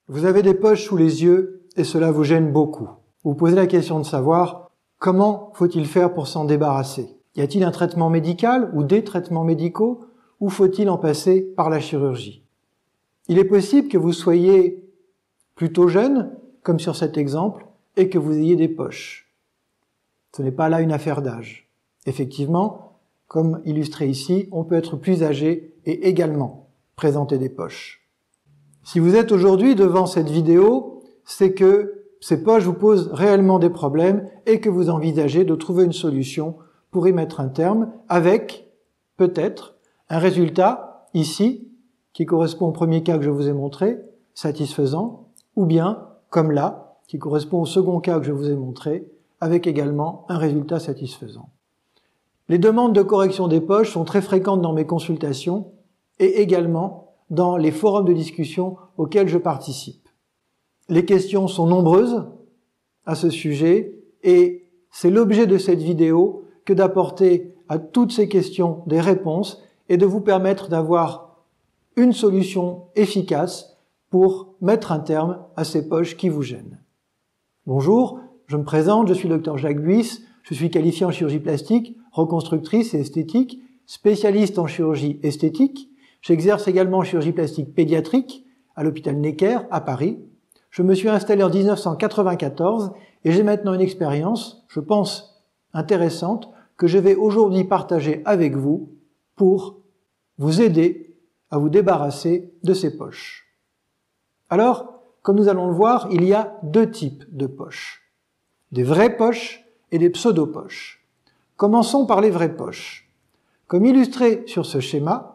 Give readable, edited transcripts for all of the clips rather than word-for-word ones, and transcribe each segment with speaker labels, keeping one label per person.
Speaker 1: Vous avez des poches sous les yeux et cela vous gêne beaucoup. Vous vous posez la question de savoir comment faut-il faire pour s'en débarrasser. Y a-t-il un traitement médical ou des traitements médicaux ou faut-il en passer par la chirurgie? Il est possible que vous soyez plutôt jeune, comme sur cet exemple, et que vous ayez des poches. Ce n'est pas là une affaire d'âge. Effectivement, comme illustré ici, on peut être plus âgé et également présenter des poches. Si vous êtes aujourd'hui devant cette vidéo, c'est que ces poches vous posent réellement des problèmes et que vous envisagez de trouver une solution pour y mettre un terme avec, peut-être, un résultat, ici, qui correspond au premier cas que je vous ai montré, satisfaisant, ou bien, comme là, qui correspond au second cas que je vous ai montré, avec également un résultat satisfaisant. Les demandes de correction des poches sont très fréquentes dans mes consultations et également dans les forums de discussion auxquels je participe. Les questions sont nombreuses à ce sujet et c'est l'objet de cette vidéo que d'apporter à toutes ces questions des réponses et de vous permettre d'avoir une solution efficace pour mettre un terme à ces poches qui vous gênent. Bonjour, je me présente, je suis le Dr Jacques Buys, je suis qualifié en chirurgie plastique, reconstructrice et esthétique, spécialiste en chirurgie esthétique. J'exerce également en chirurgie plastique pédiatrique à l'hôpital Necker à Paris. Je me suis installé en 1994 et j'ai maintenant une expérience, je pense, intéressante, que je vais aujourd'hui partager avec vous pour vous aider à vous débarrasser de ces poches. Alors, comme nous allons le voir, il y a deux types de poches. Des vraies poches et des pseudo-poches. Commençons par les vraies poches. Comme illustré sur ce schéma,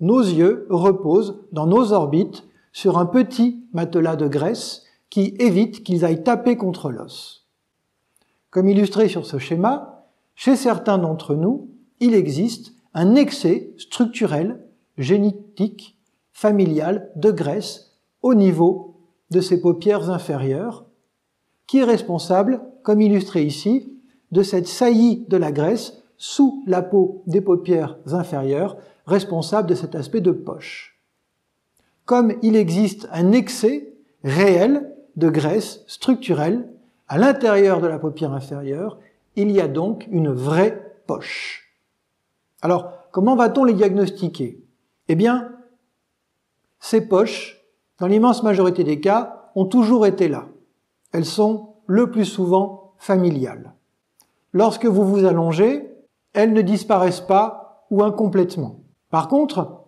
Speaker 1: nos yeux reposent dans nos orbites sur un petit matelas de graisse qui évite qu'ils aillent taper contre l'os. Comme illustré sur ce schéma, chez certains d'entre nous, il existe un excès structurel, génétique, familial de graisse au niveau de ces paupières inférieures, qui est responsable, comme illustré ici, de cette saillie de la graisse sous la peau des paupières inférieures, responsable de cet aspect de poche. Comme il existe un excès réel de graisse structurelle à l'intérieur de la paupière inférieure, il y a donc une vraie poche. Alors, comment va-t-on les diagnostiquer? Eh bien, ces poches, dans l'immense majorité des cas, ont toujours été là. Elles sont le plus souvent familiales. Lorsque vous vous allongez, elles ne disparaissent pas ou incomplètement. Par contre,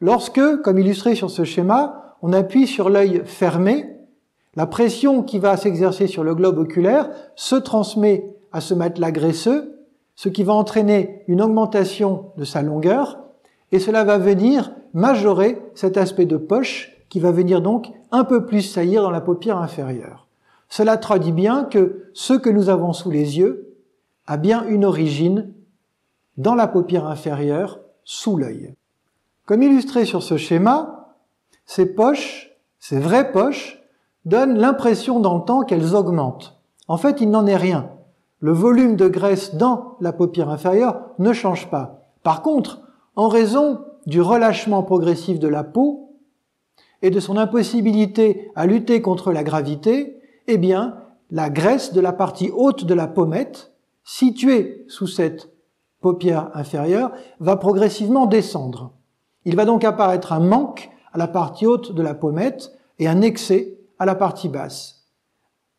Speaker 1: lorsque, comme illustré sur ce schéma, on appuie sur l'œil fermé, la pression qui va s'exercer sur le globe oculaire se transmet à ce matelas graisseux, ce qui va entraîner une augmentation de sa longueur, et cela va venir majorer cet aspect de poche qui va venir donc un peu plus saillir dans la paupière inférieure. Cela traduit bien que ce que nous avons sous les yeux a bien une origine dans la paupière inférieure, sous l'œil. Comme illustré sur ce schéma, ces poches, ces vraies poches, donnent l'impression dans le temps qu'elles augmentent. En fait, il n'en est rien. Le volume de graisse dans la paupière inférieure ne change pas. Par contre, en raison du relâchement progressif de la peau et de son impossibilité à lutter contre la gravité, eh bien, la graisse de la partie haute de la pommette, située sous cette paupière inférieure, va progressivement descendre. Il va donc apparaître un manque à la partie haute de la pommette et un excès à la partie basse.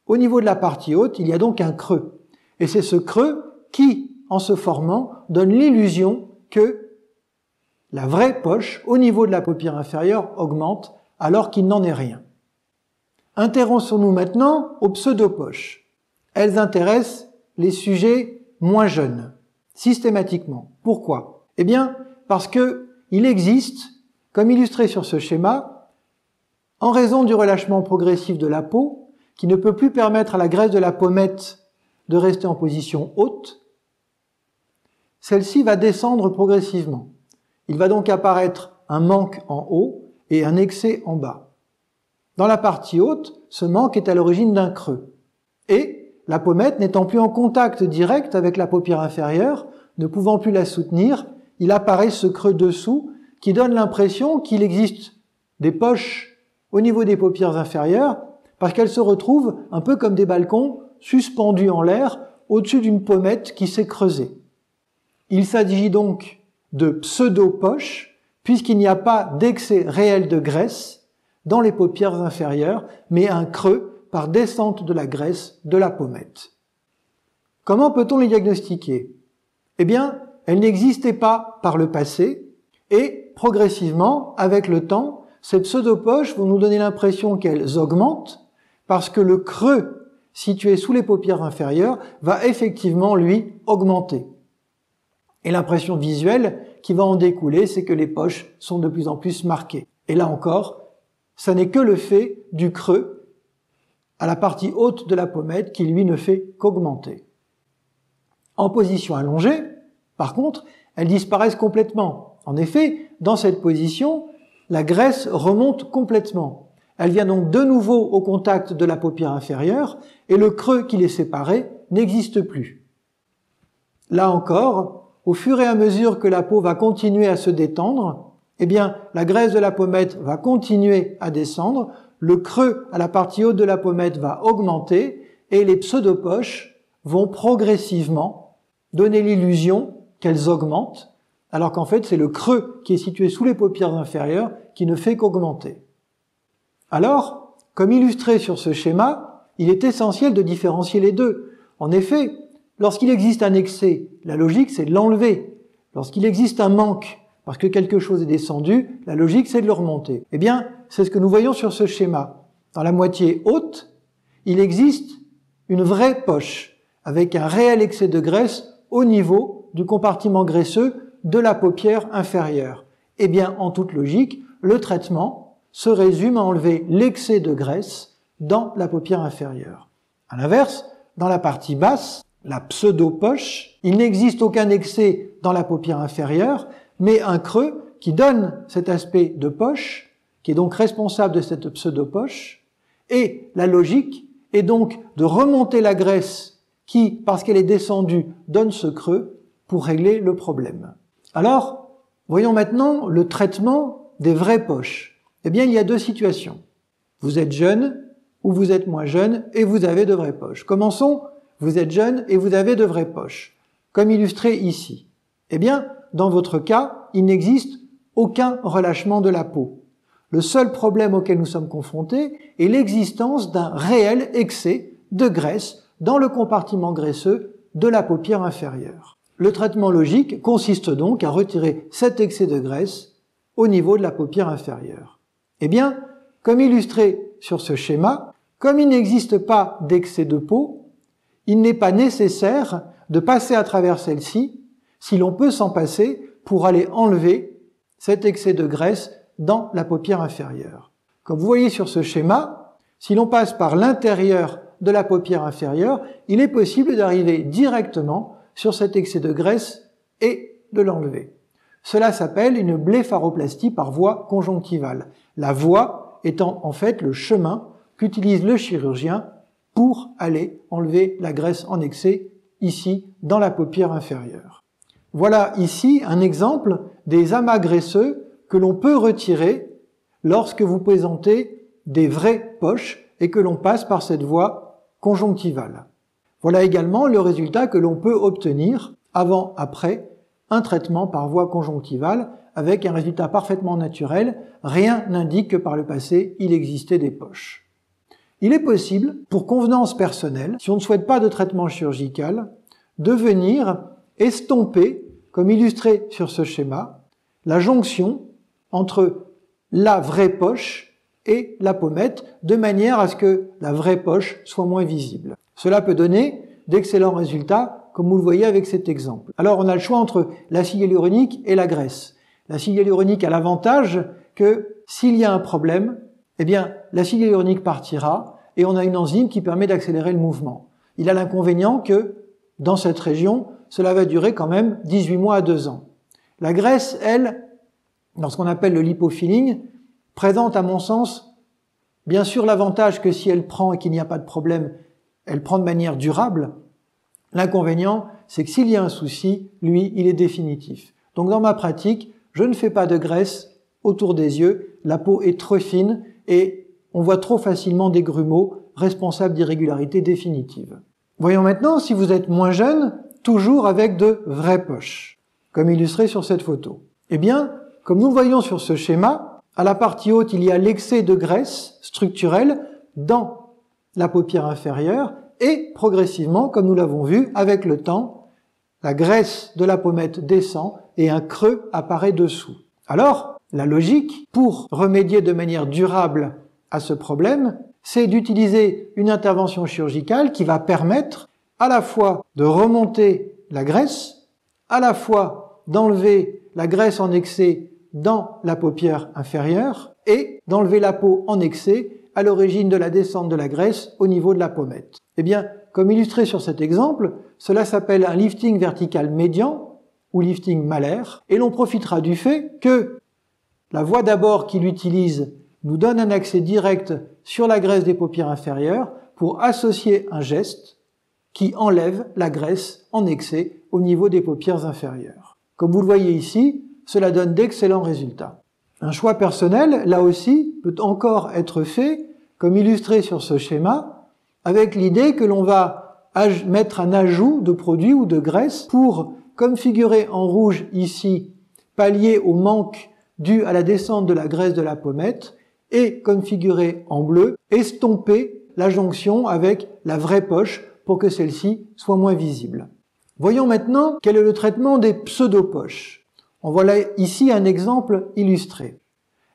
Speaker 1: Au niveau de la partie haute, il y a donc un creux. Et c'est ce creux qui, en se formant, donne l'illusion que la vraie poche, au niveau de la paupière inférieure, augmente alors qu'il n'en est rien. Intéressons-nous maintenant aux pseudo-poches. Elles intéressent les sujets moins jeunes, systématiquement. Pourquoi? Eh bien, parce que il existe, comme illustré sur ce schéma, en raison du relâchement progressif de la peau, qui ne peut plus permettre à la graisse de la pommette de rester en position haute, celle-ci va descendre progressivement. Il va donc apparaître un manque en haut et un excès en bas. Dans la partie haute, ce manque est à l'origine d'un creux. Et la pommette n'étant plus en contact direct avec la paupière inférieure, ne pouvant plus la soutenir, il apparaît ce creux dessous qui donne l'impression qu'il existe des poches au niveau des paupières inférieures parce qu'elles se retrouvent un peu comme des balcons suspendus en l'air au-dessus d'une pommette qui s'est creusée. Il s'agit donc de pseudo-poches puisqu'il n'y a pas d'excès réel de graisse dans les paupières inférieures, mais un creux par descente de la graisse de la pommette. Comment peut-on les diagnostiquer? Eh bien, elles n'existaient pas par le passé et progressivement, avec le temps, ces pseudopoches vont nous donner l'impression qu'elles augmentent parce que le creux situé sous les paupières inférieures va effectivement, lui, augmenter. Et l'impression visuelle qui va en découler, c'est que les poches sont de plus en plus marquées. Et là encore, ça n'est que le fait du creux à la partie haute de la pommette qui, lui, ne fait qu'augmenter. En position allongée, par contre, elles disparaissent complètement. En effet, dans cette position, la graisse remonte complètement. Elle vient donc de nouveau au contact de la paupière inférieure et le creux qui les séparait n'existe plus. Là encore, au fur et à mesure que la peau va continuer à se détendre, eh bien, la graisse de la pommette va continuer à descendre, le creux à la partie haute de la pommette va augmenter et les pseudopoches vont progressivement donner l'illusion qu'elles augmentent, alors qu'en fait, c'est le creux qui est situé sous les paupières inférieures qui ne fait qu'augmenter. Alors, comme illustré sur ce schéma, il est essentiel de différencier les deux. En effet, lorsqu'il existe un excès, la logique, c'est de l'enlever. Lorsqu'il existe un manque, parce que quelque chose est descendu, la logique, c'est de le remonter. Eh bien, c'est ce que nous voyons sur ce schéma. Dans la moitié haute, il existe une vraie poche, avec un réel excès de graisse au niveau du compartiment graisseux de la paupière inférieure. Eh bien, en toute logique, le traitement se résume à enlever l'excès de graisse dans la paupière inférieure. À l'inverse, dans la partie basse, la pseudo-poche, il n'existe aucun excès dans la paupière inférieure, mais un creux qui donne cet aspect de poche, qui est donc responsable de cette pseudo-poche, et la logique est donc de remonter la graisse qui, parce qu'elle est descendue, donne ce creux pour régler le problème. Alors, voyons maintenant le traitement des vraies poches. Eh bien, il y a deux situations. Vous êtes jeune ou vous êtes moins jeune et vous avez de vraies poches. Commençons, vous êtes jeune et vous avez de vraies poches, comme illustré ici. Eh bien, dans votre cas, il n'existe aucun relâchement de la peau. Le seul problème auquel nous sommes confrontés est l'existence d'un réel excès de graisse dans le compartiment graisseux de la paupière inférieure. Le traitement logique consiste donc à retirer cet excès de graisse au niveau de la paupière inférieure. Eh bien, comme illustré sur ce schéma, comme il n'existe pas d'excès de peau, il n'est pas nécessaire de passer à travers celle-ci si l'on peut s'en passer pour aller enlever cet excès de graisse dans la paupière inférieure. Comme vous voyez sur ce schéma, si l'on passe par l'intérieur de la paupière inférieure, il est possible d'arriver directement sur cet excès de graisse et de l'enlever. Cela s'appelle une blépharoplastie par voie conjonctivale. La voie étant en fait le chemin qu'utilise le chirurgien pour aller enlever la graisse en excès ici dans la paupière inférieure. Voilà ici un exemple des amas graisseux que l'on peut retirer lorsque vous présentez des vraies poches et que l'on passe par cette voie conjonctivale. Voilà également le résultat que l'on peut obtenir avant-après un traitement par voie conjonctivale avec un résultat parfaitement naturel. Rien n'indique que par le passé, il existait des poches. Il est possible, pour convenance personnelle, si on ne souhaite pas de traitement chirurgical, de venir estomper, comme illustré sur ce schéma, la jonction entre la vraie poche et la pommette, de manière à ce que la vraie poche soit moins visible. Cela peut donner d'excellents résultats, comme vous le voyez avec cet exemple. Alors on a le choix entre l'acide hyaluronique et la graisse. L'acide hyaluronique a l'avantage que s'il y a un problème, eh bien l'acide hyaluronique partira et on a une enzyme qui permet d'accélérer le mouvement. Il a l'inconvénient que dans cette région, cela va durer quand même 18 mois à 2 ans. La graisse, elle, dans ce qu'on appelle le lipofilling, présente à mon sens bien sûr l'avantage que si elle prend et qu'il n'y a pas de problème, elle prend de manière durable. L'inconvénient, c'est que s'il y a un souci, lui, il est définitif. Donc dans ma pratique, je ne fais pas de graisse autour des yeux, la peau est trop fine et on voit trop facilement des grumeaux responsables d'irrégularités définitives. Voyons maintenant si vous êtes moins jeune, toujours avec de vraies poches, comme illustré sur cette photo. Eh bien, comme nous le voyons sur ce schéma, à la partie haute, il y a l'excès de graisse structurelle dans la paupière inférieure et progressivement, comme nous l'avons vu, avec le temps, la graisse de la pommette descend et un creux apparaît dessous. Alors, la logique, pour remédier de manière durable à ce problème, c'est d'utiliser une intervention chirurgicale qui va permettre à la fois de remonter la graisse, à la fois d'enlever la graisse en excès dans la paupière inférieure et d'enlever la peau en excès à l'origine de la descente de la graisse au niveau de la pommette. Eh bien, comme illustré sur cet exemple, cela s'appelle un lifting vertical médian ou lifting malaire, et l'on profitera du fait que la voie d'abord qu'il utilise nous donne un accès direct sur la graisse des paupières inférieures pour associer un geste qui enlève la graisse en excès au niveau des paupières inférieures. Comme vous le voyez ici, cela donne d'excellents résultats. Un choix personnel, là aussi, peut encore être fait, comme illustré sur ce schéma, avec l'idée que l'on va mettre un ajout de produit ou de graisse pour, comme figuré en rouge ici, pallier au manque dû à la descente de la graisse de la pommette, et, comme figuré en bleu, estomper la jonction avec la vraie poche pour que celle-ci soit moins visible. Voyons maintenant quel est le traitement des pseudo-poches. En voilà ici un exemple illustré.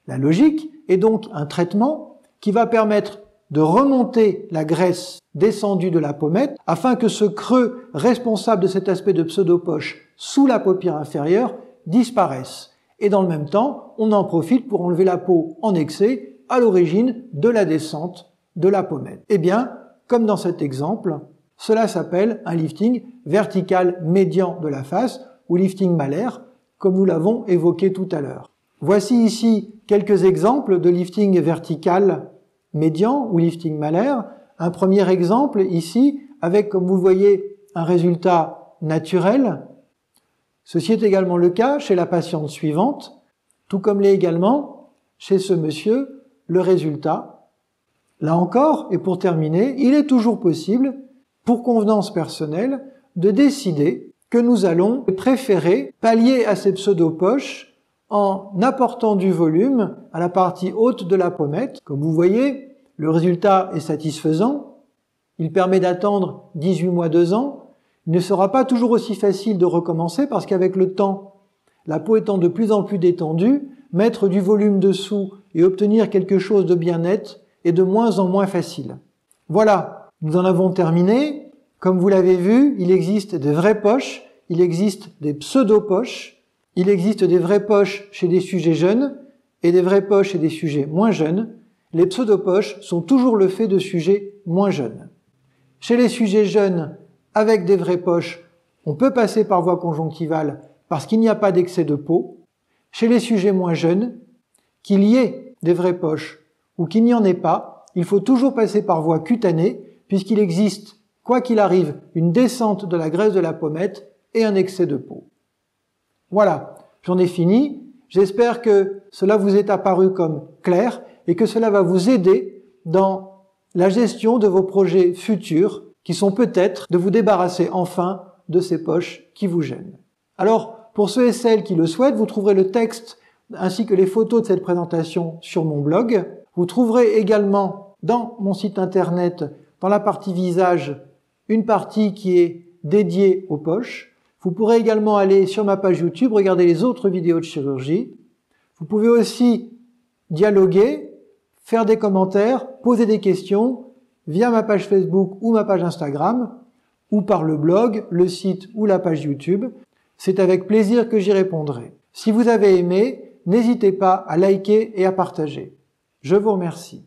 Speaker 1: La logique est donc un traitement qui va permettre de remonter la graisse descendue de la pommette afin que ce creux responsable de cet aspect de pseudo-poche sous la paupière inférieure disparaisse. Et dans le même temps, on en profite pour enlever la peau en excès à l'origine de la descente de la pommette. Eh bien, comme dans cet exemple, cela s'appelle un lifting vertical médian de la face ou lifting malaire, comme nous l'avons évoqué tout à l'heure. Voici ici quelques exemples de lifting vertical médian ou lifting malaire. Un premier exemple ici avec, comme vous le voyez, un résultat naturel. Ceci est également le cas chez la patiente suivante, tout comme l'est également chez ce monsieur le résultat. Là encore, et pour terminer, il est toujours possible, pour convenance personnelle, de décider que nous allons préférer pallier à ces pseudo-poches en apportant du volume à la partie haute de la pommette. Comme vous voyez, le résultat est satisfaisant. Il permet d'attendre 18 mois, 2 ans. Il ne sera pas toujours aussi facile de recommencer parce qu'avec le temps, la peau étant de plus en plus détendue, mettre du volume dessous et obtenir quelque chose de bien net est de moins en moins facile. Voilà, nous en avons terminé. Comme vous l'avez vu, il existe des vraies poches, il existe des pseudo-poches, il existe des vraies poches chez des sujets jeunes et des vraies poches chez des sujets moins jeunes. Les pseudo-poches sont toujours le fait de sujets moins jeunes. Chez les sujets jeunes, avec des vraies poches, on peut passer par voie conjonctivale parce qu'il n'y a pas d'excès de peau. Chez les sujets moins jeunes, qu'il y ait des vraies poches ou qu'il n'y en ait pas, il faut toujours passer par voie cutanée puisqu'il existe, quoi qu'il arrive, une descente de la graisse de la pommette et un excès de peau. Voilà, j'en ai fini. J'espère que cela vous est apparu comme clair et que cela va vous aider dans la gestion de vos projets futurs qui sont peut-être de vous débarrasser enfin de ces poches qui vous gênent. Alors, pour ceux et celles qui le souhaitent, vous trouverez le texte ainsi que les photos de cette présentation sur mon blog. Vous trouverez également dans mon site internet, dans la partie visage, une partie qui est dédiée aux poches. Vous pourrez également aller sur ma page YouTube, regarder les autres vidéos de chirurgie. Vous pouvez aussi dialoguer, faire des commentaires, poser des questions via ma page Facebook ou ma page Instagram, ou par le blog, le site ou la page YouTube. C'est avec plaisir que j'y répondrai. Si vous avez aimé, n'hésitez pas à liker et à partager. Je vous remercie.